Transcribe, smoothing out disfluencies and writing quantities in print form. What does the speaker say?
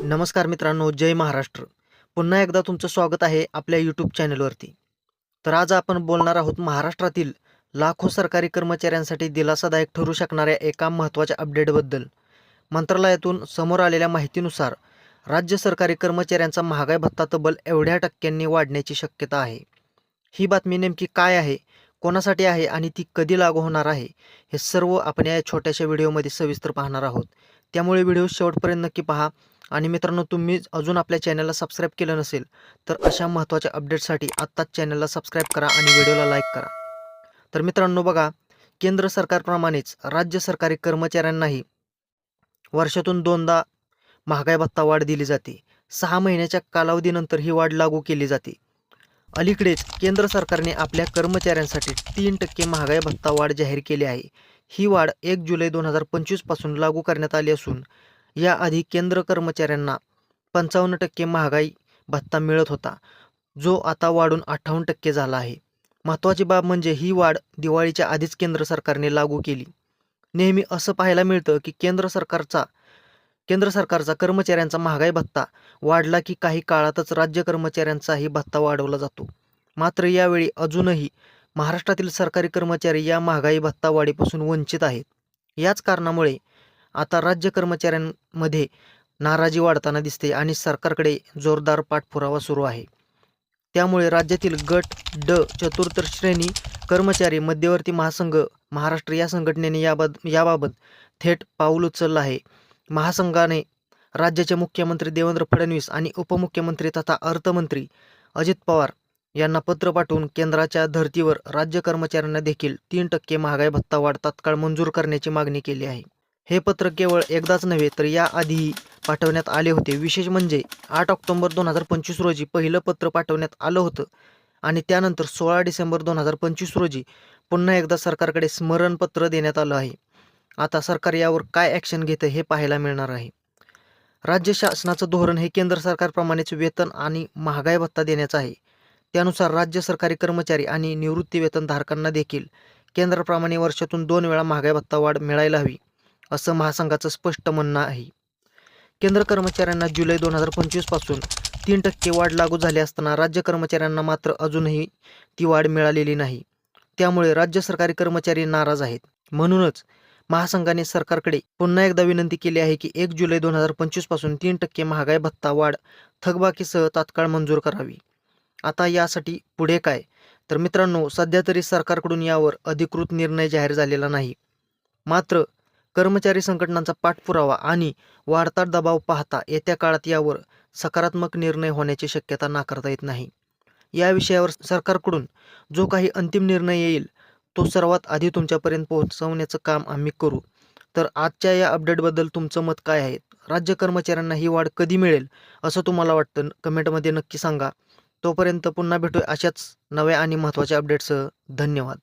नमस्कार मित्रांनो, जय महाराष्ट्र. पुन्हा एकदा तुमचं स्वागत आहे आपल्या यूट्यूब चॅनलवरती. तर आज आपण बोलणार आहोत महाराष्ट्रातील लाखो सरकारी कर्मचाऱ्यांसाठी दिलासादायक ठरू शकणाऱ्या एका महत्त्वाच्या अपडेटबद्दल. मंत्रालयातून समोर आलेल्या माहितीनुसार राज्य सरकारी कर्मचाऱ्यांचा महागाई भत्ता तब्बल एवढ्या टक्क्यांनी वाढण्याची शक्यता आहे. ही बातमी नेमकी काय आहे, कोणासाठी आहे आणि ती कधी लागू होणार आहे, हे सर्व आपण या छोट्याशा व्हिडिओमध्ये सविस्तर पाहणार आहोत. त्यामुळे व्हिडिओ शेवटपर्यंत नक्की पहा. आणि मित्रांनो, तुम्ही अजून आपल्या चॅनलला सबस्क्राईब केलं नसेल तर अशा महत्त्वाच्या अपडेट्ससाठी आत्ताच चॅनलला सबस्क्राईब करा आणि व्हिडिओला लाईक करा. तर मित्रांनो बघा, केंद्र सरकारप्रमाणेच राज्य सरकारी कर्मचाऱ्यांनाही वर्षातून दोनदा महागाई भत्ता वाढ दिली जाते. 6 महिन्याच्या कालावधीनंतर ही वाढ लागू केली जाते. अलीकडेच केंद्र सरकारने आपल्या कर्मचाऱ्यांसाठी 3% महागाई भत्ता वाढ जाहीर केली आहे. ही वाढ 1 जुलै 2025 पासून लागू करण्यात आली असून याआधी केंद्र कर्मचाऱ्यांना 55% महागाई भत्ता मिळत होता, जो आता वाढून 58% झाला आहे. महत्त्वाची बाब म्हणजे ही वाढ दिवाळीच्या आधीच केंद्र सरकारने लागू केली. नेहमी असं पाहायला मिळतं की केंद्र सरकारचा कर्मचाऱ्यांचा महागाई भत्ता वाढला की काही काळातच राज्य कर्मचाऱ्यांचाही भत्ता वाढवला जातो. मात्र यावेळी अजूनही महाराष्ट्रातील सरकारी कर्मचारी या महागाई भत्ता वाढीपासून वंचित आहेत. याच कारणामुळे आता राज्य कर्मचाऱ्यांमध्ये नाराजी वाढताना दिसते आणि सरकारकडे जोरदार पाठपुरावा सुरू आहे. त्यामुळे राज्यातील गट ड चतुर्थ श्रेणी कर्मचारी मध्यवर्ती महासंघ महाराष्ट्र या संघटनेने याबाबत थेट पाऊल उचललं आहे. महासंघाने राज्याचे मुख्यमंत्री देवेंद्र फडणवीस आणि उपमुख्यमंत्री तथा अर्थमंत्री अजित पवार यांना पत्र पाठवून केंद्राच्या धर्तीवर राज्य कर्मचाऱ्यांना देखील 3% महागाई भत्ता वाढ तात्काळ मंजूर करण्याची मागणी केली आहे. हे पत्र केवळ एकदाच नव्हे तर याआधीही पाठवण्यात आले होते. विशेष म्हणजे 8 ऑक्टोबर 2025 रोजी पहिलं पत्र पाठवण्यात आलं होतं आणि त्यानंतर 16 डिसेंबर 2025 रोजी पुन्हा एकदा सरकारकडे स्मरणपत्र देण्यात आलं आहे. आता सरकार यावर काय ॲक्शन घेतं हे पाहायला मिळणार आहे. राज्य शासनाचं धोरण हे केंद्र सरकारप्रमाणेच वेतन आणि महागाई भत्ता देण्याचं आहे. त्यानुसार राज्य सरकारी कर्मचारी आणि निवृत्ती वेतनधारकांना देखील केंद्राप्रमाणे वर्षातून 2 वेळा महागाई भत्ता वाढ मिळायला हवी, असं महासंघाचं स्पष्ट म्हणणं आहे. केंद्र कर्मचाऱ्यांना जुलै 2025 पासून 3% वाढ लागू झाली असताना राज्य कर्मचाऱ्यांना मात्र अजूनही ती वाढ मिळालेली नाही. त्यामुळे राज्य सरकारी कर्मचारी नाराज आहेत. म्हणूनच महासंघाने सरकारकडे पुन्हा एकदा विनंती केली आहे की 1 जुलै 2025 पासून 3% महागाई भत्ता वाढ थकबाकीसह तात्काळ मंजूर करावी. आता यासाठी पुढे काय? तर मित्रांनो, सध्या तरी सरकारकडून यावर अधिकृत निर्णय जाहीर झालेला नाही. मात्र कर्मचारी संघटनांचा पाठपुरावा आणि वाढता दबाव पाहता येत्या काळात यावर सकारात्मक निर्णय होण्याची शक्यता नाकारता येत नाही. या विषयावर सरकारकडून जो काही अंतिम निर्णय येईल तो सर्वात आधी तुमच्यापर्यंत पोहोचवण्याचं काम आम्ही करू. तर आजच्या या अपडेटबद्दल तुमचं मत काय आहे? राज्य कर्मचाऱ्यांना ही वाढ कधी मिळेल असं तुम्हाला वाटतं? कमेंटमध्ये नक्की सांगा. तोपर्यंत पुन्हा भेटूया अशाच नव्या आणि महत्त्वाच्या अपडेट्ससह. धन्यवाद.